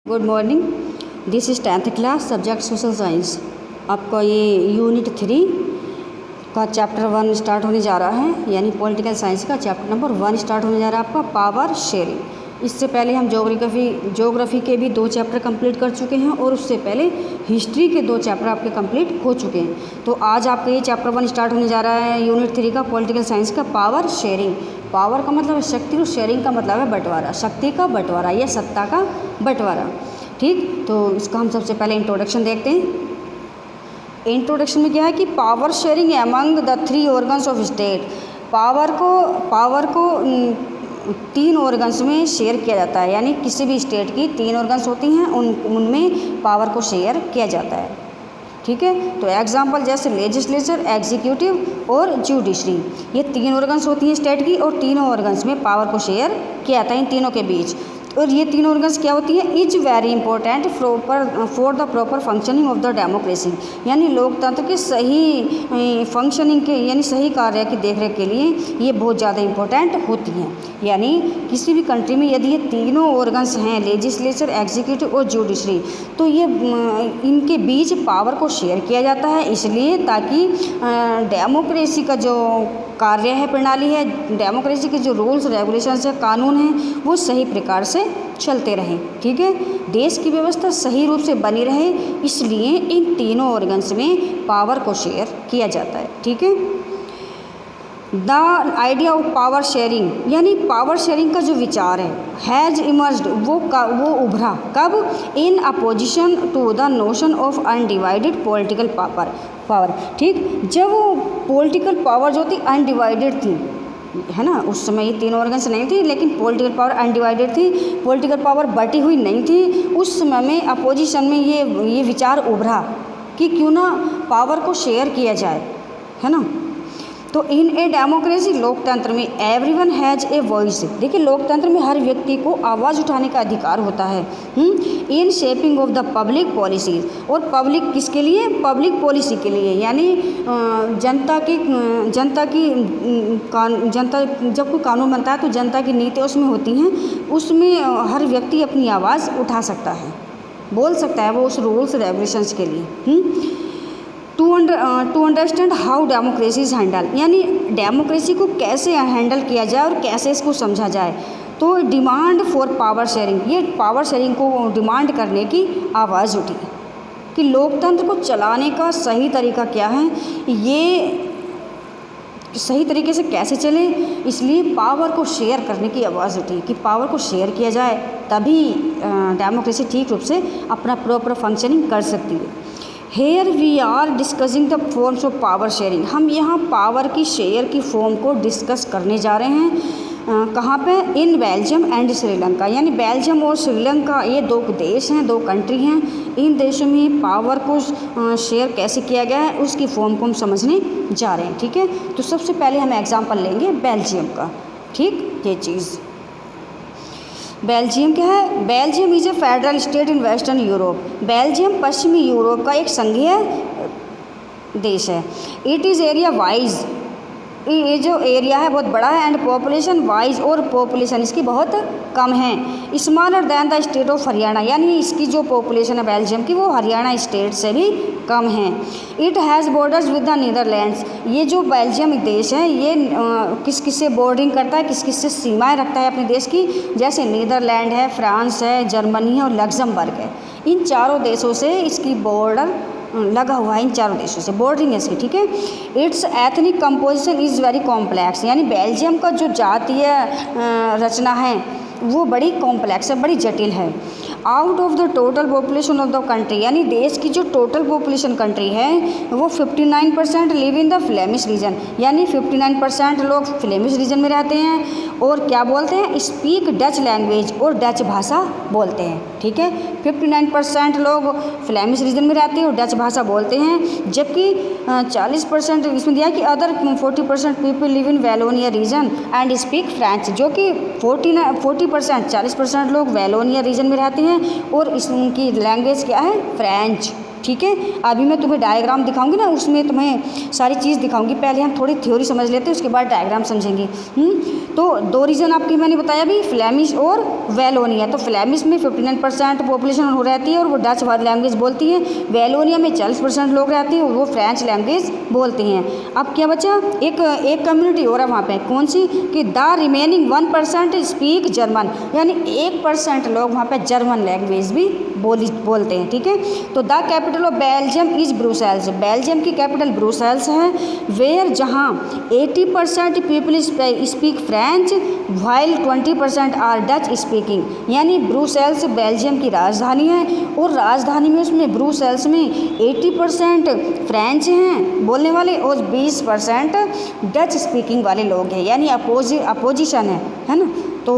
Good morning. This is 10th class subject social science. आपका ये unit 3 का chapter 1 start होने जा रहा है, यानी पॉलिटिकल साइंस का चैप्टर नंबर 1 स्टार्ट होने जा रहा है आपका पावर शेयरिंग। इससे पहले हम ज्योग्राफी के भी 2 चैप्टर कंप्लीट कर चुके हैं और उससे पहले हिस्ट्री के 2 चैप्टर आपके कंप्लीट हो चुके हैं। तो आज आपका ये चैप्टर 1 स्टार्ट होने जा रहा है यूनिट 3 का पॉलिटिकल साइंस का पावर शेयरिंग। पावर का मतलब है शक्ति और शेयरिंग का मतलब है बंटवारा, शक्ति का बंटवारा या सत्ता का बंटवारा। ठीक, तो इसका हम सबसे पहले इंट्रोडक्शन देखते हैं। इंट्रोडक्शन में क्या है कि power sharing among the 3 organs of state. Power को 3 ऑर्गन्स में शेयर किया जाता है, यानी किसी भी स्टेट की 3 ऑर्गन्स होती हैं, उनमें पावर को शेयर किया जाता है। ठीक है, तो एग्जाम्पल जैसे लेजिस्लेचर, एग्जीक्यूटिव और जुडिशरी, ये 3 ऑर्गन्स होती हैं स्टेट की और तीनों ऑर्गन्स में पावर को शेयर किया जाता है इन तीनों के बीच। और ये 3 ऑर्गन्स क्या होती है, is very important for the proper functioning of the democracy, यानी लोकतंत्र के सही फंक्शनिंग के यानी सही कार्य की देखरेख के लिए ये बहुत ज़्यादा इंपॉर्टेंट होती हैं। यानी किसी भी कंट्री में यदि ये तीनों ऑर्गन्स हैं, लेजिस्लेचर, एग्जीक्यूटिव और जुडिशरी, तो ये इनके बीच पावर को शेयर किया जाता है, इसलिए ताकि डेमोक्रेसी का जो कार्य है, प्रणाली है, डेमोक्रेसी के जो रूल्स रेगुलेशंस है, कानून हैं, वो सही प्रकार से चलते रहें। ठीक है, देश की व्यवस्था सही रूप से बनी रहे, इसलिए इन तीनों ऑर्गन्स में पावर को शेयर किया जाता है। ठीक है, the idea of power sharing, यानी पावर शेयरिंग का जो विचार है, हैज़ इमर्ज्ड, वो उभरा कब, in opposition to the notion of undivided political power. ठीक, जब वो पॉलिटिकल पावर जो थी अनडिवाइडेड थी, है ना, उस समय ये 3 ऑर्गन्स नहीं थी, लेकिन पॉलिटिकल पावर अनडिवाइडेड थी, पॉलिटिकल पावर बटी हुई नहीं थी। उस समय में अपोजिशन में ये विचार उभरा कि क्यों ना पावर को शेयर किया जाए, है ना। तो इन ए डेमोक्रेसी, लोकतंत्र में एवरीवन हैज़ ए वॉइस, देखिए लोकतंत्र में हर व्यक्ति को आवाज़ उठाने का अधिकार होता है। In shaping of the public policies, और पब्लिक किसके लिए, पब्लिक पॉलिसी के लिए, यानी जनता जब कोई कानून बनता है तो जनता की नीति उसमें होती हैं, उसमें हर व्यक्ति अपनी आवाज़ उठा सकता है, बोल सकता है वो उस रूल्स रेगुलेशंस के लिए। To understand how democracy is handle, यानी डेमोक्रेसी को कैसे हैंडल किया जाए और कैसे इसको समझा जाए। तो डिमांड फॉर पावर शेयरिंग, ये पावर शेयरिंग को डिमांड करने की आवाज़ उठी कि लोकतंत्र को चलाने का सही तरीका क्या है, ये सही तरीके से कैसे चले, इसलिए पावर को शेयर करने की आवाज़ उठी कि पावर को शेयर किया जाए, तभी डेमोक्रेसी ठीक रूप से अपना प्रॉपर फंक्शनिंग कर सकती है। Here we are discussing the forms of power sharing, हम यहाँ पावर की शेयर की फॉर्म को डिस्कस करने जा रहे हैं। कहाँ पे, इन बेल्जियम एंड श्रीलंका, यानी बेल्जियम और श्रीलंका ये 2 देश हैं, 2 कंट्री हैं। इन देशों में पावर को शेयर कैसे किया गया है उसकी फॉर्म को हम समझने जा रहे हैं। ठीक है, तो सबसे पहले हम एग्जाम्पल लेंगे बेल्जियम का। ठीक, ये चीज़ बेल्जियम क्या है, Belgium is a federal state in western Europe, Belgium पश्चिमी यूरोप का एक संघीय देश है। इट इज़ एरिया वाइज, ये जो एरिया है बहुत बड़ा है, एंड पॉपुलेशन वाइज, और पॉपुलेशन इसकी बहुत कम है। Smaller than the state of Haryana, यानी इसकी जो पॉपुलेशन है बेल्जियम की वो हरियाणा स्टेट से भी कम है। It has borders with the Netherlands, ये जो बेल्जियम देश है ये किस किस से बॉर्डरिंग करता है, किस किस से सीमाएँ रखता है अपने देश की, जैसे नीदरलैंड है, फ्रांस है, जर्मनी है और लग्जमबर्ग है। इन चारों देशों से इसकी बॉर्डर लगा हुआ है, इन चारों देशों से बॉर्डरिंग है इसकी। ठीक है, it's ethnic composition is very complex, यानी बेल्जियम का जो जातीय रचना है वो बड़ी कॉम्प्लेक्स है, बड़ी जटिल है। Out of the total population of the country, यानी देश की जो टोटल पॉपुलेशन कंट्री है वो 59% live in the Flemish region, यानी 59% लोग फ्लेमिश रीजन में रहते हैं और क्या बोलते हैं, स्पीक डच लैंग्वेज, और डच भाषा बोलते हैं। ठीक है, 59% लोग फ्लेमिश रीजन में रहते हैं और डच भाषा बोलते हैं, जबकि 40% इसमें दिया कि other 40% people live in Wallonia region and speak French, जो कि 40% लोग वैलोनिया रीजन में रहते हैं और उनकी लैंग्वेज क्या है, फ्रेंच। ठीक है। अभी मैं तुम्हें डायग्राम दिखाऊंगी ना, उसमें तुम्हें सारी चीज़ दिखाऊंगी। पहले हम थोड़ी थ्योरी समझ लेते हैं, उसके बाद डायग्राम समझेंगे। तो 2 रीजन आपकी मैंने बताया भी, फ्लैमिश और वैलोनिया। तो फ्लैमिश में 59% पॉपुलेशन हो रहती है और वो डच लैंग्वेज बोलती है। वैलोनिया में 40% लोग रहते हैं और वो फ्रेंच लैंग्वेज बोलते हैं। अब क्या बचा, एक कम्युनिटी और है वहाँ पे, कौन सी, कि द रिमेनिंग 1% स्पीक जर्मन, यानी 1% लोग वहाँ पे जर्मन लैंग्वेज भी बोलते हैं। ठीक है। तो the capital of Belgium is Brussels, Belgium की कैपिटल ब्रुसेल्स है। वेयर, जहाँ 80% people speak French while 20% are Dutch speaking, यानी ब्रुसेल्स बेल्जियम की राजधानी है और राजधानी में उसमें ब्रुसेल्स में 80% फ्रेंच हैं बोलने वाले और 20% डच स्पीकिंग वाले लोग हैं, यानी अपोजिशन है ना। तो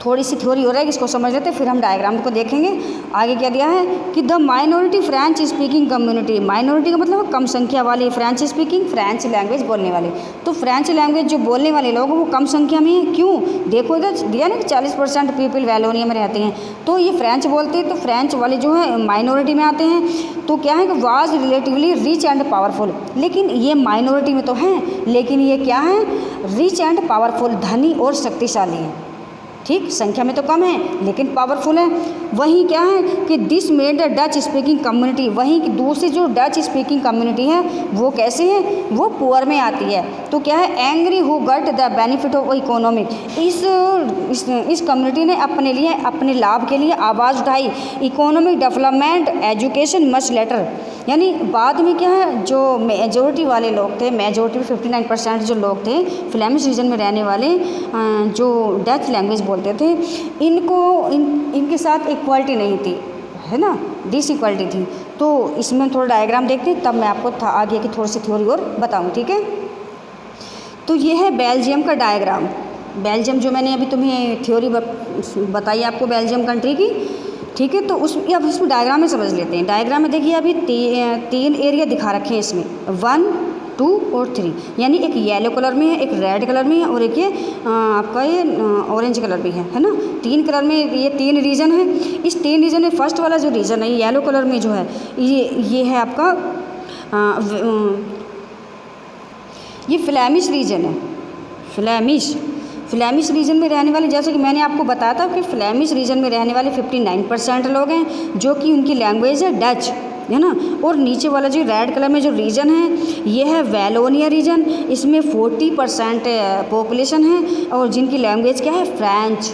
थोड़ी सी थ्योरी हो रहा है, इसको समझ लेते हैं, फिर हम डायग्राम को देखेंगे। आगे क्या दिया है कि the minority French speaking community, minority का मतलब कम संख्या वाले, फ्रेंच स्पीकिंग फ्रेंच लैंग्वेज बोलने वाले। तो फ्रेंच लैंग्वेज जो बोलने वाले लोग वो कम संख्या में है, क्यों, देखो इधर दिया ना कि 40% पीपल वैलोनिया में रहते हैं, तो ये फ्रेंच बोलते हैं, तो फ्रेंच वाले जो है माइनॉरिटी में आते हैं। तो क्या है कि was relatively rich and powerful, लेकिन ये माइनॉरिटी में तो हैं, लेकिन ये क्या है, रिच एंड पावरफुल, धनी और शक्तिशाली है। ठीक, संख्या में तो कम है लेकिन पावरफुल है। वहीं क्या है कि this made the Dutch speaking community, वहीं की दूसरी जो डच स्पीकिंग कम्युनिटी है वो कैसे है, वो पुअर में आती है। तो क्या है, angry who got the benefit of economic, इस कम्युनिटी ने अपने लिए, अपने लाभ के लिए आवाज़ उठाई, economic development education much later, यानी बाद में क्या है, जो मेजोरिटी वाले लोग थे, मेजोरिटी 59% जो लोग थे फ्लेमिश रीजन में रहने वाले, जो डच लैंग्वेज बोलते थे, इनके साथ इक्वालिटी नहीं थी, है ना, डिसइक्वालिटी थी। तो इसमें थोड़ा डायग्राम देखते हैं, तब मैं आपको आगे की थोड़ी सी थ्योरी और बताऊँ। ठीक है। तो ये है बेल्जियम का डायग्राम। बेल्जियम जो मैंने अभी तुम्हें थ्योरी बताई आपको बेल्जियम कंट्री की, ठीक है। तो अब इसमें डायग्राम में समझ लेते हैं। डायग्राम में देखिए अभी 3 एरिया दिखा रखे हैं इसमें, 1, 2 और 3, यानी एक येलो कलर में है, एक रेड कलर में है और एक ये आपका ये ऑरेंज कलर में है ना। 3 कलर में ये 3 रीजन है। इस 3 रीजन में फर्स्ट वाला जो रीजन है येलो कलर में जो है, ये है आपका ये फ्लेमिश रीजन है। फ्लेमिश रीजन में रहने वाले, जैसे कि मैंने आपको बताया था कि फ्लेमिश रीजन में रहने वाले 59% लोग हैं, जो कि उनकी लैंग्वेज है डच, है ना। और नीचे वाला जो रेड कलर में जो रीजन है ये है वैलोनिया रीजन, इसमें 40% पॉपुलेशन है और जिनकी लैंग्वेज क्या है, फ्रेंच।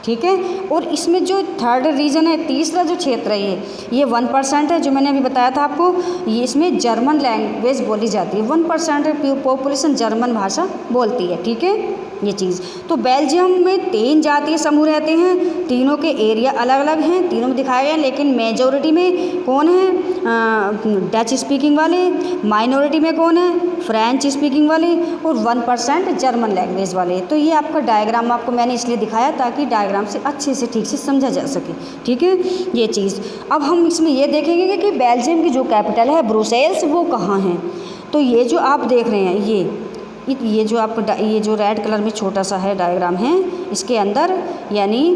ठीक है। और इसमें जो थर्ड रीजन है, तीसरा जो क्षेत्र है ये 1% है, जो मैंने अभी बताया था आपको, ये इसमें जर्मन लैंग्वेज बोली जाती है। 1% पॉपुलेशन जर्मन भाषा बोलती है। ठीक है, ये चीज़। तो बेल्जियम में 3 जातीय समूह रहते हैं, तीनों के एरिया अलग अलग हैं, तीनों में दिखाए गए हैं, लेकिन मेजोरिटी में कौन है, डच स्पीकिंग वाले, माइनॉरिटी में कौन है, फ्रेंच स्पीकिंग वाले और 1% जर्मन लैंग्वेज वाले। तो ये आपका डायग्राम आपको मैंने इसलिए दिखाया ताकि डायग्राम से अच्छे से ठीक से समझा जा सके। ठीक है, ये चीज़। अब हम इसमें ये देखेंगे कि बेल्जियम की जो कैपिटल है ब्रुसेल्स, वो कहाँ है। तो ये जो आप देख रहे हैं, ये जो आपको ये जो रेड कलर में छोटा सा है डायग्राम है, इसके अंदर यानी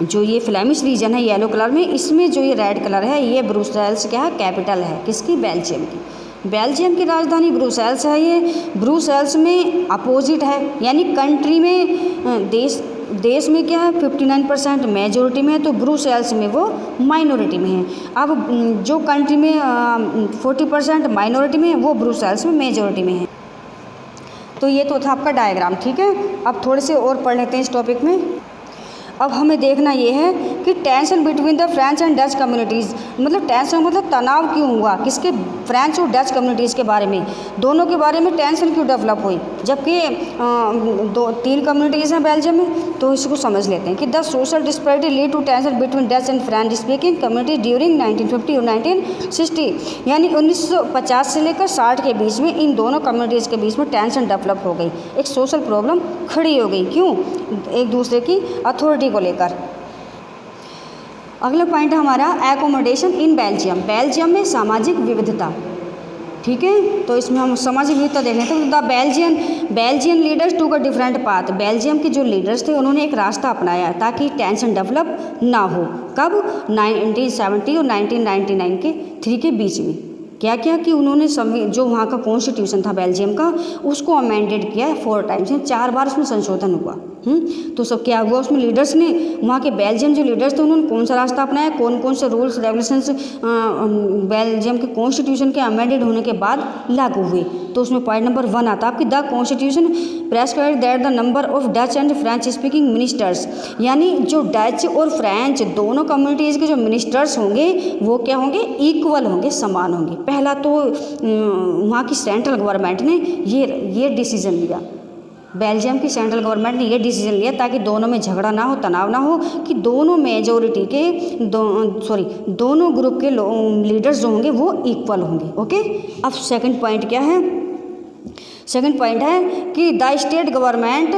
जो ये फ्लेमिश रीजन है येलो कलर में, इसमें जो ये रेड कलर है ये ब्रुसेल्स क्या है, कैपिटल है किसकी, बेल्जियम की। बेल्जियम की राजधानी ब्रुसेल्स है। ये ब्रुसेल्स में अपोजिट है, यानी कंट्री में देश में क्या है 59% मेजोरिटी में है, तो ब्रुसेल्स में वो माइनॉरिटी में है। अब जो कंट्री में 40% माइनॉरिटी में है, वो ब्रुसेल्स में मेजोरिटी में है। तो ये तो था आपका डायग्राम। ठीक है, अब थोड़े से और पढ़ लेते हैं इस टॉपिक में। अब हमें देखना ये है कि tension between the French and Dutch communities, मतलब टेंशन मतलब तनाव क्यों हुआ, किसके, फ्रेंच और डच कम्युनिटीज़ के बारे में, दोनों के बारे में टेंशन क्यों डेवलप हुई, जबकि 3 कम्युनिटीज़ हैं बेल्जियम में। तो इसको समझ लेते हैं कि the social disparity lead to tension between Dutch and French speaking community during 1950 और 1960, यानी 1950 से लेकर 60 के बीच में इन दोनों कम्युनिटीज़ के बीच में टेंशन डेवलप हो गई, एक सोशल प्रॉब्लम खड़ी हो गई। क्यों, एक दूसरे की अथॉरिटी को लेकर। अगला पॉइंट है हमारा एकोमोडेशन इन बेल्जियम, बेल्जियम में सामाजिक विविधता। ठीक है, तो इसमें हम सामाजिक विविधता देख लेते हैं। द बेल्जियन लीडर्स टूक अ डिफरेंट पाथ, बेल्जियम के जो लीडर्स थे उन्होंने एक रास्ता अपनाया ताकि टेंशन डेवलप ना हो। कब? 1970 और 1999 के 3 के बीच में। क्या किया कि उन्होंने जो वहाँ का कॉन्स्टिट्यूशन था बेल्जियम का, उसको अमेंडेड किया 4 टाइम्स, 4 बार उसमें संशोधन हुआ। तो सब क्या हुआ उसमें, लीडर्स ने, वहाँ के बेल्जियम जो लीडर्स थे उन्होंने कौन सा रास्ता अपनाया, कौन कौन से रूल्स रेगुलेशंस बेल्जियम के कॉन्स्टिट्यूशन के अमेंडेड होने के बाद लागू हुए। तो उसमें पॉइंट नंबर 1 आता है आपकी, the constitution prescribe that the number of Dutch and French speaking ministers, यानी जो डच और फ्रेंच दोनों कम्युनिटीज़ के जो मिनिस्टर्स होंगे वो क्या होंगे, इक्वल होंगे, समान होंगे। पहला तो वहाँ की सेंट्रल गवर्नमेंट ने ये डिसीजन लिया, बेल्जियम की सेंट्रल गवर्नमेंट ने ये डिसीजन लिया ताकि दोनों में झगड़ा ना हो, तनाव ना हो, कि दोनों मेजोरिटी के दोनों ग्रुप के लीडर्स जो होंगे वो इक्वल होंगे। ओके, अब सेकंड पॉइंट क्या है, सेकंड पॉइंट है कि the state government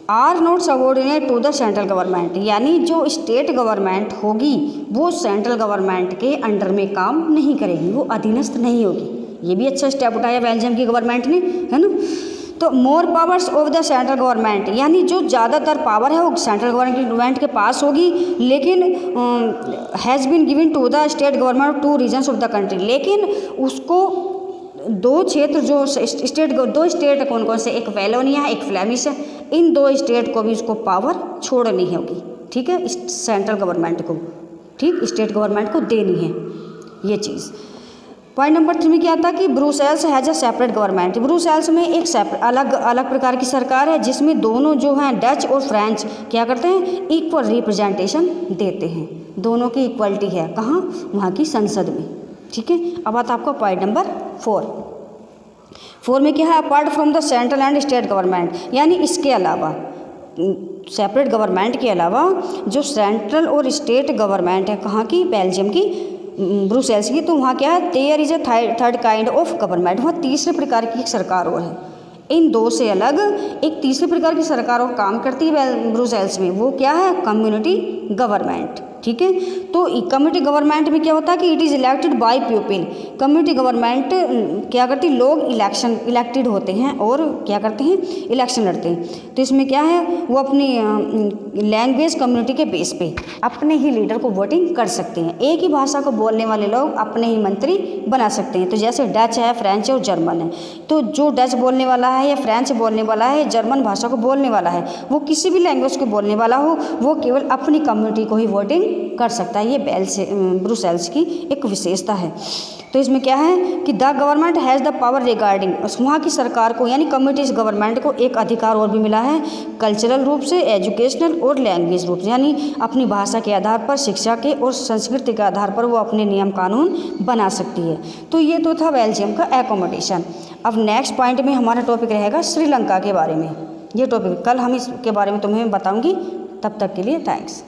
are not subordinate to the central government, यानी जो स्टेट गवर्नमेंट होगी वो सेंट्रल गवर्नमेंट के अंडर में काम नहीं करेगी, वो अधीनस्थ नहीं होगी। ये भी अच्छा स्टेप उठाया बेल्जियम की गवर्नमेंट ने, है ना। तो more powers of the central government, यानी जो ज़्यादातर पावर है वो सेंट्रल गवर्नमेंट के पास होगी, लेकिन has been given to the state government 2 regions of the country, लेकिन उसको 2 क्षेत्र जो स्टेट, 2 स्टेट कौन कौन से, एक वैलोनिया है, एक फ्लेमिश है, इन 2 स्टेट को भी उसको पावर छोड़नी होगी। ठीक है, सेंट्रल गवर्नमेंट को, ठीक, स्टेट गवर्नमेंट को देनी है ये चीज़। पॉइंट नंबर 3 में क्या आता है कि Brussels has a separate government, Brussels में एक अलग अलग प्रकार की सरकार है जिसमें दोनों जो हैं डच और फ्रेंच क्या करते हैं, इक्वल रिप्रेजेंटेशन देते हैं, दोनों की इक्वलिटी है। कहाँ? वहाँ की संसद में। ठीक है, अब आता आपका पॉइंट नंबर 4 में क्या है, apart from the central and state government, यानी इसके अलावा सेपरेट गवर्नमेंट के अलावा जो सेंट्रल और स्टेट गवर्नमेंट है, कहाँ की, बेल्जियम की, ब्रुसेल्स की, तो वहाँ क्या है, there is a third kind of government, वहाँ तीसरे प्रकार की एक सरकार और है। इन 2 से अलग एक तीसरे प्रकार की सरकार और काम करती है ब्रुसेल्स में, वो क्या है, कम्युनिटी गवर्नमेंट। ठीक है, तो कम्युनिटी गवर्नमेंट में क्या होता है कि it is elected by people, community government क्या करती है, लोग इलेक्टेड होते हैं और क्या करते हैं, इलेक्शन लड़ते हैं। तो इसमें क्या है, वो अपनी लैंग्वेज कम्युनिटी के बेस पे अपने ही लीडर को वोटिंग कर सकते हैं, एक ही भाषा को बोलने वाले लोग अपने ही मंत्री बना सकते हैं। तो जैसे डच है, फ्रेंच है और जर्मन है, तो जो डच बोलने वाला है या फ्रेंच बोलने वाला है, जर्मन भाषा को बोलने वाला है, वो किसी भी लैंग्वेज को बोलने वाला हो, वो केवल अपनी कम्युनिटी को ही वोटिंग कर सकता है। ये ब्रुसेल्स की एक विशेषता है। तो इसमें क्या है कि the government has the power regarding, वहाँ की सरकार को यानी कम्युनिटीज गवर्नमेंट को एक अधिकार और भी मिला है, कल्चरल रूप से, एजुकेशनल और लैंग्वेज रूप से, यानी अपनी भाषा के आधार पर, शिक्षा के और संस्कृति के आधार पर वो अपने नियम कानून बना सकती है। तो ये तो था बेल्जियम का एकोमोडेशन। अब नेक्स्ट पॉइंट में हमारा टॉपिक रहेगा श्रीलंका के बारे में। ये टॉपिक कल हम इसके बारे में तुम्हें बताऊँगी। तब तक के लिए थैंक्स।